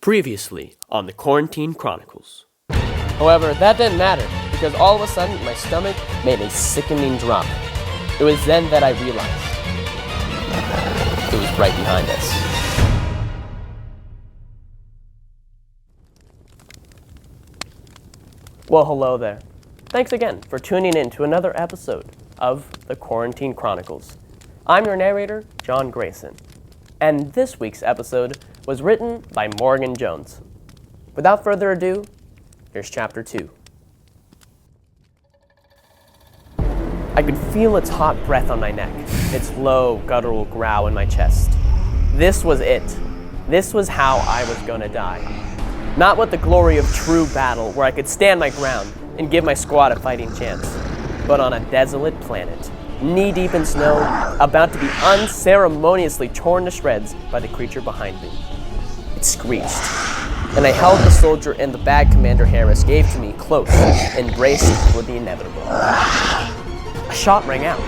Previously on the Quarantine Chronicles. However, that didn't matter, because all of a sudden my stomach made a sickening drop. It was then that I realized it was right behind us. Well, hello there. Thanks again for tuning in to another episode of the Quarantine Chronicles. I'm your narrator, John Grayson, and this week's episode was written by Morgan Jones. Without further ado, here's Chapter 2. I could feel its hot breath on my neck, its low, guttural growl in my chest. This was it. This was how I was gonna die. Not with the glory of true battle, where I could stand my ground and give my squad a fighting chance, but on a desolate planet, knee-deep in snow, about to be unceremoniously torn to shreds by the creature behind me. It screeched, and I held the soldier and the bag Commander Harris gave to me close and braced for the inevitable. A shot rang out.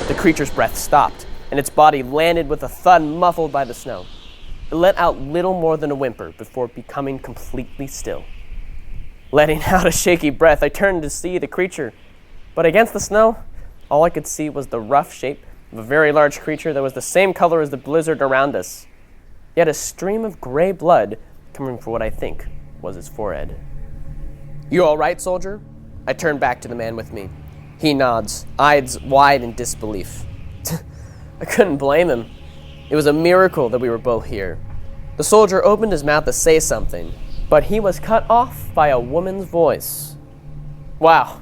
The creature's breath stopped, and its body landed with a thud muffled by the snow. It let out little more than a whimper before becoming completely still. Letting out a shaky breath, I turned to see the creature, but against the snow, all I could see was the rough shape of a very large creature that was the same color as the blizzard around us, yet a stream of gray blood coming from what I think was his forehead. "You all right, soldier?" I turned back to the man with me. He nods, eyes wide in disbelief. I couldn't blame him. It was a miracle that we were both here. The soldier opened his mouth to say something, but he was cut off by a woman's voice. Wow,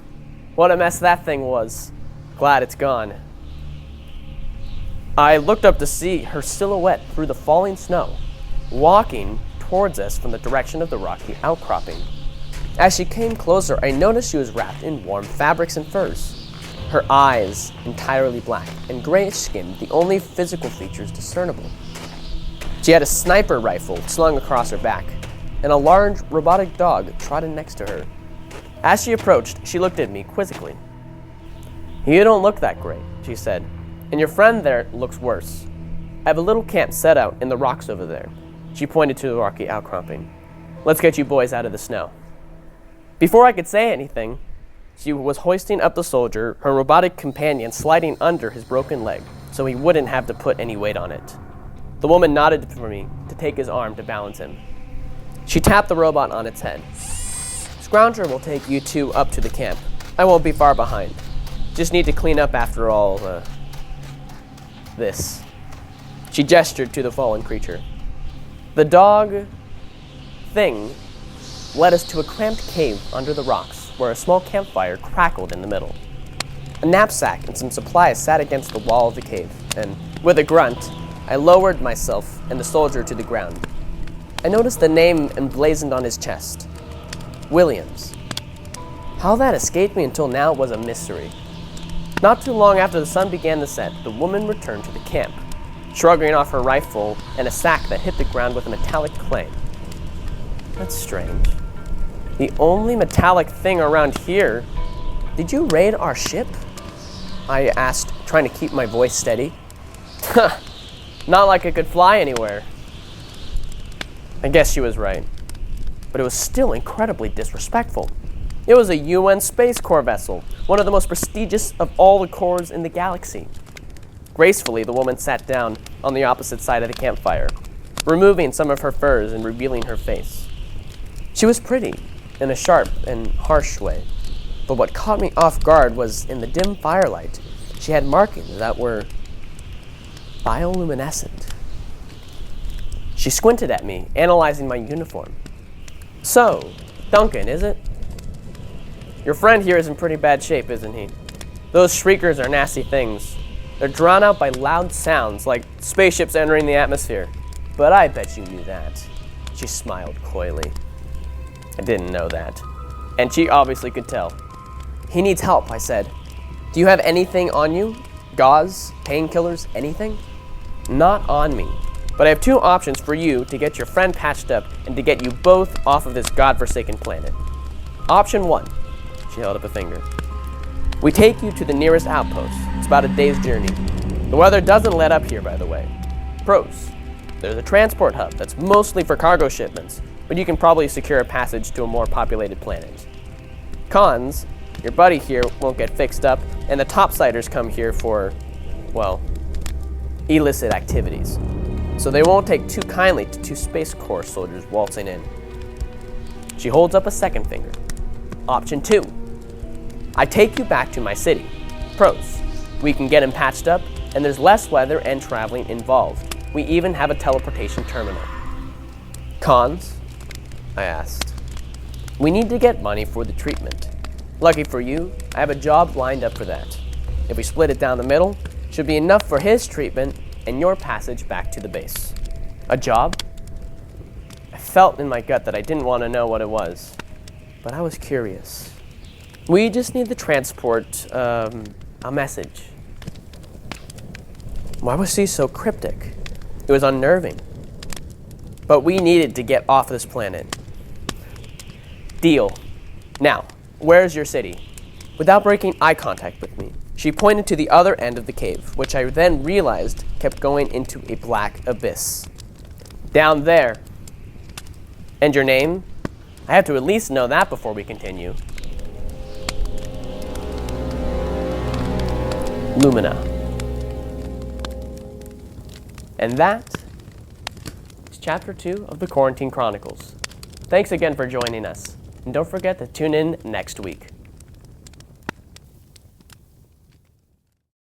what a mess that thing was. Glad it's gone. I looked up to see her silhouette through the falling snow, walking towards us from the direction of the rocky outcropping. As she came closer, I noticed she was wrapped in warm fabrics and furs. Her eyes entirely black and grayish skin, the only physical features discernible. She had a sniper rifle slung across her back, and a large robotic dog trotted next to her. As she approached, she looked at me quizzically. "You don't look that great," she said, "and your friend there looks worse. I have a little camp set out in the rocks over there." She pointed to the rocky outcropping. "Let's get you boys out of the snow." Before I could say anything, she was hoisting up the soldier, her robotic companion sliding under his broken leg so he wouldn't have to put any weight on it. The woman nodded for me to take his arm to balance him. She tapped the robot on its head. "Scrounger will take you two up to the camp. I won't be far behind. Just need to clean up after all, this." She gestured to the fallen creature. The dog thing led us to a cramped cave under the rocks where a small campfire crackled in the middle. A knapsack and some supplies sat against the wall of the cave, and with a grunt, I lowered myself and the soldier to the ground. I noticed the name emblazoned on his chest, Williams. How that escaped me until now was a mystery. Not too long after the sun began to set, the woman returned to the camp, shrugging off her rifle and a sack that hit the ground with a metallic clang. "That's strange. The only metallic thing around here. Did you raid our ship?" I asked, trying to keep my voice steady. Not like I could fly anywhere." I guess she was right, but it was still incredibly disrespectful. It was a UN Space Corps vessel, one of the most prestigious of all the corps in the galaxy. Gracefully, the woman sat down on the opposite side of the campfire, removing some of her furs and revealing her face. She was pretty, in a sharp and harsh way, but what caught me off guard was in the dim firelight, she had markings that were bioluminescent. She squinted at me, analyzing my uniform. "So, Duncan, is it? Your friend here is in pretty bad shape, isn't he? Those shriekers are nasty things. They're drawn out by loud sounds, like spaceships entering the atmosphere. But I bet you knew that." She smiled coyly. I didn't know that, and she obviously could tell. "He needs help," I said. "Do you have anything on you? Gauze? Painkillers? Anything?" "Not on me, but I have two options for you to get your friend patched up and to get you both off of this godforsaken planet. Option 1, she held up a finger. "We take you to the nearest outpost. It's about a day's journey. The weather doesn't let up here, by the way. Pros: There's a transport hub that's mostly for cargo shipments, but you can probably secure a passage to a more populated planet. Cons, your buddy here won't get fixed up, and the topsiders come here for, well, illicit activities. So they won't take too kindly to two Space Corps soldiers waltzing in. She holds up a second finger. Option 2. I take you back to my city. Pros. We can get him patched up, and there's less weather and traveling involved. We even have a teleportation terminal. Cons? I asked. We need to get money for the treatment. Lucky for you, I have a job lined up for that. If we split it down the middle, should be enough for his treatment and your passage back to the base. A job? I felt in my gut that I didn't want to know what it was, but I was curious. We just need to transport a message. Why was she so cryptic? It was unnerving. But we needed to get off this planet. Deal. Now, where's your city? Without breaking eye contact with me, she pointed to the other end of the cave, which I then realized kept going into a black abyss. Down there. And your name? I have to at least know that before we continue. Lumina. And that is Chapter 2 of the Quarantine Chronicles. Thanks again for joining us, and don't forget to tune in next week.